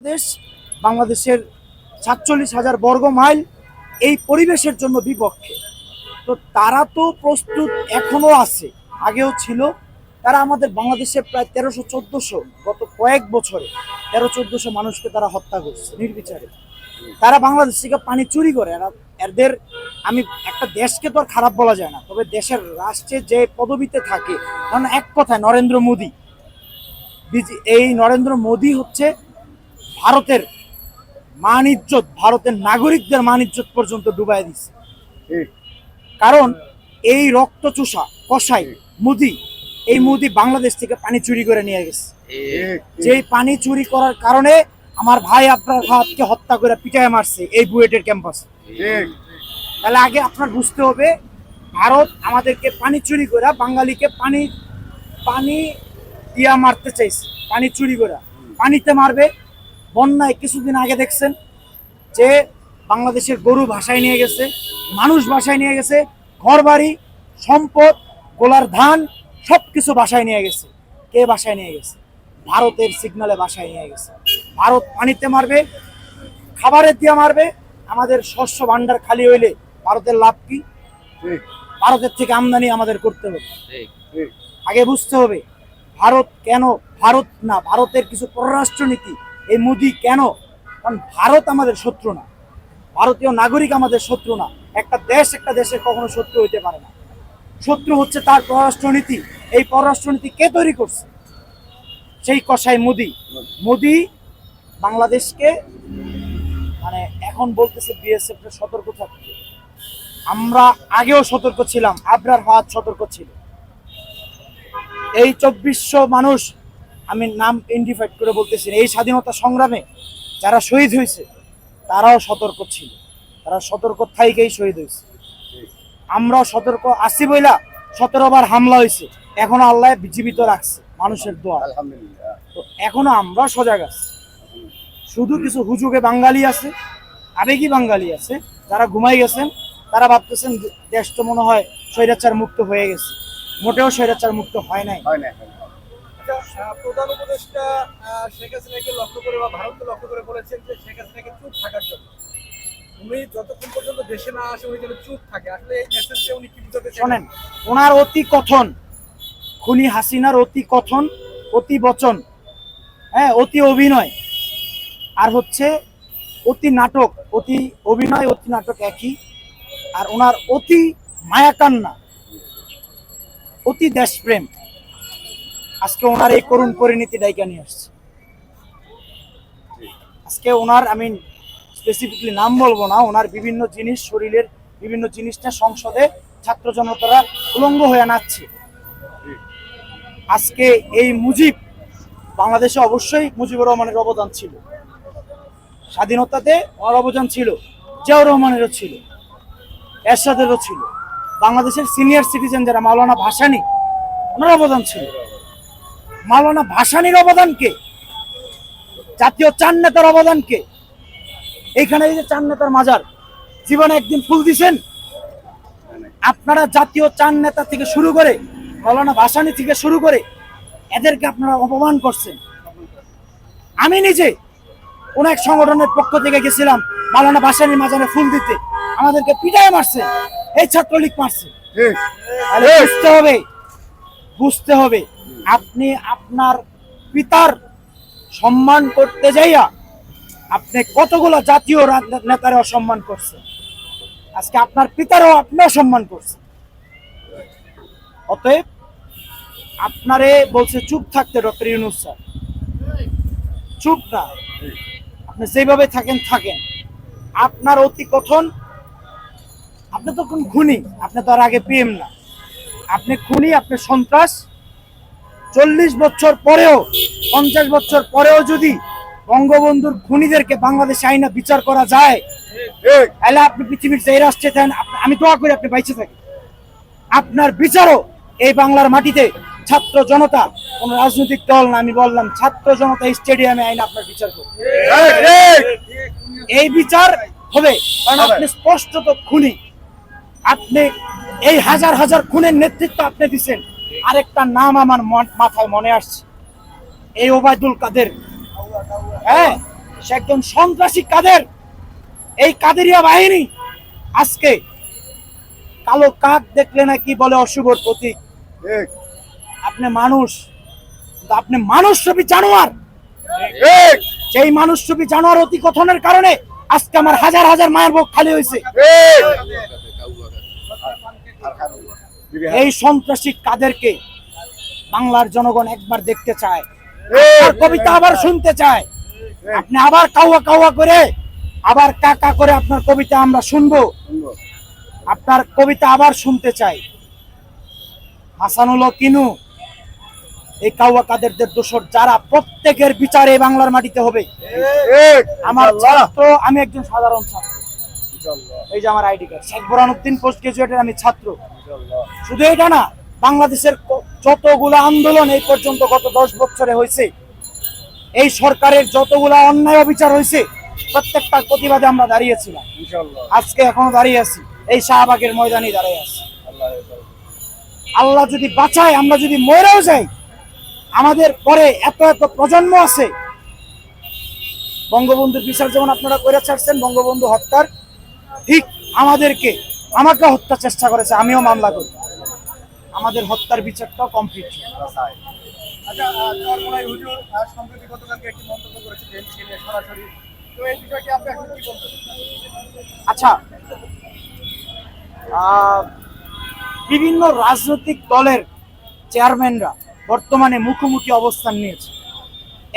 দেশ বাংলাদেশের ৪৭,০০০ বর্গ মাইল এই পরিবেশের জন্য বিপক্ষে। তো তারা তো প্রস্তুত এখনো আছে, আগেও ছিল। তারা আমাদের বাংলাদেশে প্রায় ১৩০০-১৪০০ গত কয়েক বছরে ১৩-১৪০০ মানুষকে তারা হত্যা করছে নির্বিচারে। তারা বাংলাদেশ থেকে পানি চুরি করে। এদের আমি একটা দেশকে তো আর খারাপ বলা যায় না, তবে দেশের রাষ্ট্রে যে পদবিতে থাকে, কারণ এক কথায় নরেন্দ্র মোদী, এই নরেন্দ্র মোদী হচ্ছে ভারতের মান ইজ্জত, ভারতের নাগরিকদের মান ইজ্জত পর্যন্ত ডুবাই দিচ্ছে। কারণ এই রক্তচোষা কসাই মোদী, এই মোদী বাংলাদেশ থেকে পানি চুরি করে নিয়ে গেছে। যেই পানি চুরি করার কারণে আমার ভাই আপনার ভাতকে হত্যা করে পিটায় মারছে এই বুয়েটের ক্যাম্পাসে। তাহলে আগে আপনার বুঝতে হবে, ভারত আমাদেরকে পানি চুরি করে বাঙালিকে পানি পানি দিয়া মারতে চাইছে। পানি চুরি করে পানিতে মারবে। বন্যায় কিছুদিন আগে দেখছেন যে বাংলাদেশের গরু ভাসায় নিয়ে গেছে, মানুষ ভাসায় নিয়ে গেছে, ঘর বাড়ি সম্পদ গোলার ধান সবকিছু ভাসায় নিয়ে গেছে। কে ভাসায় নিয়ে গেছে? ভারতের সিগনালে ভাসায় নিয়ে গেছে। ভারত পানিতে মারবে, খাবারের দিয়ে মারবে। আমাদের শস্য ভান্ডার খালি হইলে ভারতের লাভ কি? ভারতের থেকে আমদানি আমাদের করতে হবে। আগে বুঝতে হবে ভারত কেন, ভারত না ভারতের কিছু পররাষ্ট্রনীতি এই মোদী কেন। কারণ ভারত আমাদের শত্রু না, ভারতীয় নাগরিক আমাদের শত্রু না। একটা দেশ একটা দেশের কখনো শত্রু হইতে পারে না। শত্রু হচ্ছে তার পররাষ্ট্রনীতি। এই পররাষ্ট্রনীতি কে তৈরি করছে? সেই কসাই মোদী। মোদী বাংলাদেশকে মানে এখন বলতেছে বিএসএফ সতর্ক থাকতে। আমরা আগেও সতর্ক ছিলাম, আবরার ফাহাদ সতর্ক ছিল। এই ২৪০০ মানুষ, আমি নাম ইন্ডিফাইড করে বলতেছি, এই স্বাধীনতা সংগ্রামে যারা শহীদ হয়েছে তারাও সতর্ক ছিল। তারা সতর্ক থাইকেই শহীদ হয়েছে। আমরাও সতর্ক আছি বইলা ১৭ বার হামলা হয়েছে, এখনো আল্লাহ জীবিত রাখছে মানুষের দোয়া, আলহামদুলিল্লাহ। তো এখনো আমরা সজাগ আছি। শুধু কিছু হুজুগে বাঙালি আছে, আবেগী বাঙালি আছে, যারা ঘুমাই গেছেন। তারা ভাবতেছেন দেশ তো মনে হয় স্বৈরাচার মুক্ত হয়ে গেছে। মোটেও স্বৈরাচার মুক্ত হয় নাই। প্রধান উপদেষ্টা শেখ হাসিনাকে লক্ষ্য করে বা ভারতকে লক্ষ্য করে বলেছেন যে শেখ হাসিনাকে চুপ থাকার জন্য, উনি যতক্ষণ পর্যন্ত দেশে না আসে উনি যেন চুপ থাকে। আসলে এই মেসেজটা উনি কি বুঝাতে চান? শোনেন, ওনার অতি কথন, খুনি হাসিনার অতি কথন, অতি বচন, হ্যাঁ, অতি অভিনয় আর হচ্ছে অতি নাটক। অতি অভিনয় অতি নাটক একই। আর ওনার অতি মায়াকান্না, অতি দেশপ্রেম, আজকে ওনার এই করুণ পরিণতি ডাইকা নিয়ে আসছে। আজকে ওনার, আমি স্পেসিফিকলি নাম বলবো না, ওনার বিভিন্ন জিনিস, শরীরের বিভিন্ন জিনিসটা সংসদে ছাত্র জনতারা উলঙ্গ হয়ে নাচছে। আজকে এই মুজিব, বাংলাদেশে অবশ্যই মুজিবুর রহমানের অবদান ছিল, স্বাধীনতাতে ওনার অবদান ছিল, জিয়াউর রহমানেরও ছিল, এরশাদেরও ছিল, বাংলাদেশের সিনিয়র সিটিজেন যারা মাওলানা ভাসানী, ওনার অবদান ছিল। মাওলানা ভাসানীর অবদানকে, জাতীয় চার নেতার অবদানকে, এইখানে এই যে চার নেতার মাজার, জীবনে একদিন ফুল দিছেন আপনারা? জাতীয় চার নেতা থেকে শুরু করে মাওলানা ভাসানী থেকে শুরু করে এদেরকে আপনারা অপমান করছেন। আমি নিজে কোন এক সংগঠনের পক্ষ থেকে গেছিলাম মাওলানা ভাসানীর মাজারে ফুল দিতে, আমাদেরকে পিটায় মারছে, এই ছাত্রলীগ মারছে। বুঝতে হবে আপনি আপনার পিতার সম্মান করতে যাইয়া আপনি কতগুলো জাতীয় নেতারা অসম্মান করছেন। আজকে আপনার পিতারও আপনিও সম্মান করছেন। অতএব আপনারে বলছে চুপ থাকতে ডক্টর ইউনূস স্যার, চুপ না, আপনি যেভাবে থাকেন থাকেন। আপনার অতি কথন, আপনি তো কোন খুনি, আপনি তো আর আগে পিএম না, আপনি খুনি, আপনি সন্ত্রাস। ৪০ বছর পরেও, ৫০ বছর পরেও যদি বঙ্গবন্ধুর খুনিদেরকে বাংলাদেশে আইনা বিচার করা যায়, তাহলে আপনি পৃথিবীর যে রাষ্ট্রে থাকেন, আমি দোয়া করি আপনি বাইচে থাকেন। আপনার বিচারও এই বাংলার মাটিতে ছাত্র জনতা, কোন রাজনৈতিক দল না, আমি বললাম ছাত্র জনতা স্টেডিয়ামে আইনা আপনার বিচার করবে। এই বিচার হবে, কারণ আপনি স্পষ্টত খুনি। আপনি এই হাজার হাজার খুনের নেতৃত্ব আপনি দিচ্ছেন। আরেকটা নাম আমার মাথায় মনে আসছে, এই ওবায়দুল কাদের। হ্যাঁ, সে একজন সন্ত্রাসী কাদের। এই কাদেরিয়া বাহিনী আজকে কালো কাক দেখলে নাকি বলে অশুভর প্রতীক। আপনি মানুষ, কিন্তু আপনি মানুষরূপী জানোয়ার। সেই মানুষরূপী জানোয়ার অতি কথনের কারণে আজকে আমার হাজার হাজার মায়ের বুক খালি হয়েছে। এই সন্ত্রাসী কাদেরকে বাংলার জনগণ একবার দেখতে চায়, আপনার কবিতা আবার শুনতে চায়। আপনি আবার কাউয়া কাউয়া করে, আবার কাকা করে আপনার কবিতা আমরা শুনবো, আপনার কবিতা আবার শুনতে চাই। হাসানুল হক কিনু, এই কাউয়া কাদেরদের দোষর যারা, প্রত্যেকের বিচার এই বাংলার মাটিতে হবে। আমার ছাত্র, আমি একজন সাধারণ ছাত্র, এই যে আমার ID card, Sheikh Borhanuddin post গ্রাজুয়েটের আমি ছাত্র। শুধু এটা না, বাংলাদেশের যতগুলো আন্দোলন এই পর্যন্ত গত 10 বছরে হয়েছে, এই সরকারের যতগুলা অন্যায় অবিচার হয়েছে, প্রত্যেকটার প্রতিবাদে আমরা দাঁড়িয়েছিলাম। আজকে এখনো দাঁড়িয়ে আছি, এই শাহবাগের ময়দানে দাঁড়িয়ে আছি। আল্লাহ যদি বাঁচায়, আমরা যদি মরেও যাই, আমাদের পরে এত এত প্রজন্ম আছে। বঙ্গবন্ধুর বিচার যেমন আপনারা করে ছাড়ছেন, বঙ্গবন্ধু হত্যার, ঠিক আমাকে হত্যা চেষ্টা করেছে, আমিও মামলা করি। আমাদের হত্যার বিচারটাও কমপ্লিট। আচ্ছা, চরমোনাই হুজুর সম্প্রতি গতকালকে একটি মন্তব্য করেছেন এনসি নিয়ে সরাসরি, তো এই বিষয়টি আপনি এখন কি বলতে চান? আচ্ছা, বিভিন্ন রাজনৈতিক দলের চেয়ারম্যানরা বর্তমানে মুখোমুখি অবস্থান নিয়েছে।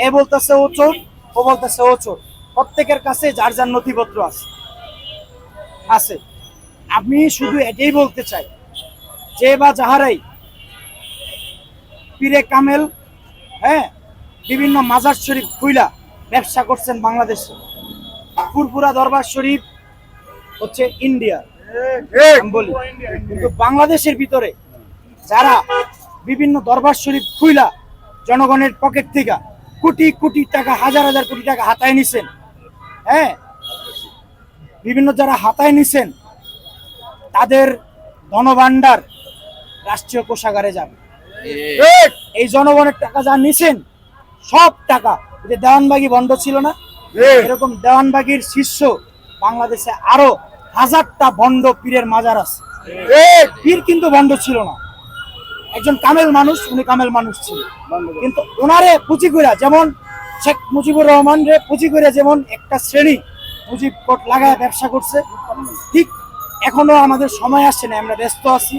এ বলতেছে ও চোর, ও বলতেছে ও চোর। প্রত্যেকের কাছে যার যার নথিপত্র আছে। আমি শুধু এটাই বলতে চাই, যে বা যাহারাই পীরে কামেল, বিভিন্ন মাজার শরীফ খুইলা ব্যবসা করছেন বাংলাদেশে। ফুরফুরা দরবার শরীফ হচ্ছে ইন্ডিয়া, আমি বলি, কিন্তু বাংলাদেশের ভিতরে যারা বিভিন্ন দরবার শরীফ খুইলা জনগণের পকেট থেকে কোটি কোটি টাকা, হাজার হাজার কোটি টাকা হাতায় নিছেন, বিভিন্ন যারা হাতায় নিছেন, তাদের ধনভাণ্ডার রাষ্ট্রীয় কোষাগারে যাবে। এই জনগণের টাকা যা নিছেন, সব টাকা, যে দেওয়ানবাগি বন্ধ ছিল না, এরকম দেওয়ানবাগির শীর্ষ বাংলাদেশে আরো হাজারটা বন্ড পীরের মাজার আছে। পীর কিন্তু বন্ধ ছিল না, একজন কামেল মানুষ, উনি কামেল মানুষ ছিল, কিন্তু ওনারে পুঁজি কইরা, যেমন শেখ মুজিবুর রহমান রে পুঁজি কইরা যেমন একটা শ্রেণী মুজিব কোট লাগায় ব্যবসা করছে, ঠিক এখনো আমাদের সময় আসছে না, আমরা ব্যস্ত আছি,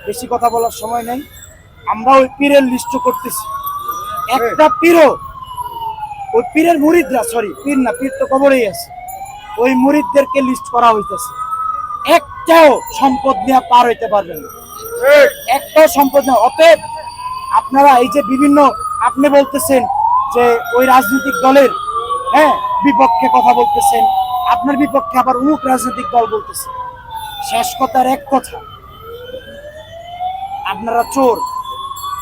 বেশি কথা বলার সময় নেই। আমরা ওই পীরের লিস্ট করতেছি, একটা পীরও, ওই পীরের মুরিদরা, সরি পীর না, পীর তো কবরেই আছে, ওই মুরিদদেরকে লিস্ট করা হইতেছে। একটাও সম্পদ নিয়ে পার হইতে পারবেন না, একটাও সম্পদ নেই। অতএব আপনারা এই যে বিভিন্ন, আপনি বলতেছেন যে ওই রাজনৈতিক দলের বিপক্ষে কথা বলতেছেন, আপনার বিপক্ষে আবার অমুক রাজনৈতিক দল বলতেছে। শেষ কথার এক কথা, আপনারা চোর।